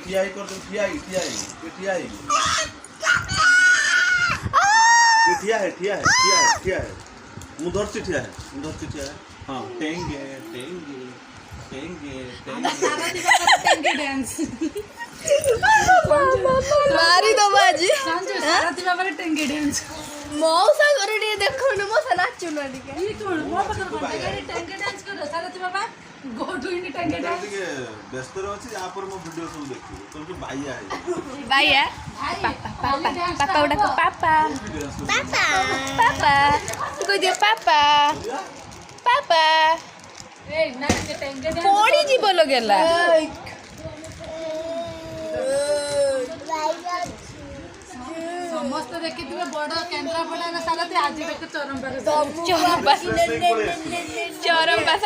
ठिया कर दो ठिया है मुधर से ठिया है हाँ टेंगे टेंगे टेंगे टेंगे डांस मारी दो बाजी सारथी बाबा टेंगे डांस मौसा करे टे देखो न मौसा नाचु न टिके ई कोण मो पकर टेंगे डांस करो सारथी बाबा गो टू इन टेंगे डांस व्यस्त रही यहाँ पर मो वीडियो सब देखिए तुम जो भाई है भैया पापा उड़ा को पापा को दे पापा ए ना के टेंगे डांस कोड़ी जी बोलो गेला समस्त देखिथिबे बड़ केंद्रापड़ा सारथी आज देख चरम चरम पास